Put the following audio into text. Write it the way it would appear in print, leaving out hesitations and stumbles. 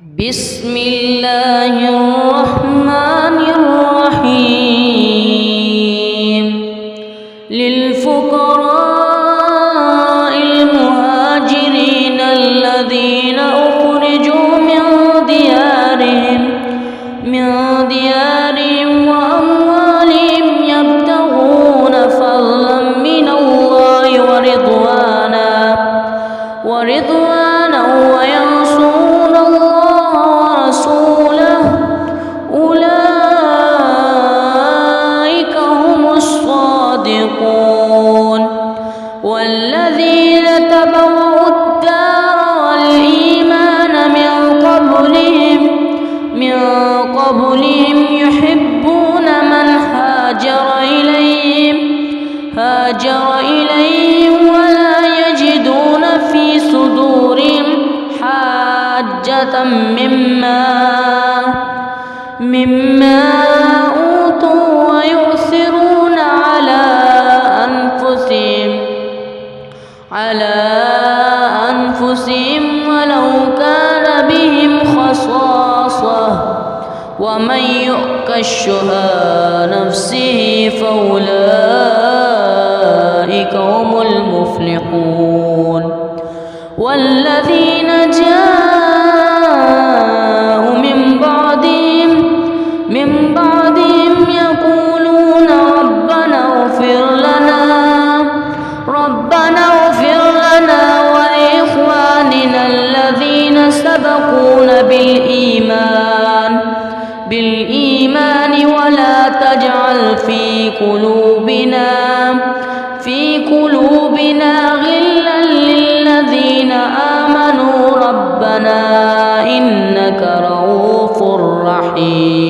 بسم الله الرحمن الرحيم للفقراء المهاجرين الذين أخرجوا من ديارهم وأموالهم يبتغون فضلا من الله ورضوانا وينصرون الله ورسوله أولئك هم الصادقون والذين تبوأوا الدار والإيمان من قبلهم يحبون من هاجر إليهم ولا يجدون في صدورهم حاجة مما أوتوا ويؤثرون على أنفسهم ولو كان بهم خصاصة ومن يؤك شح نفسه فأولئك هم المفلحون والذين جاءوا من بعدهم يقولون ربنا اغفر لنا ولإخواننا الذين سبقونا بالإيمان ولا تجعل في قلوبنا غلا للذين آمنوا ربنا إنك رؤوف رحيم.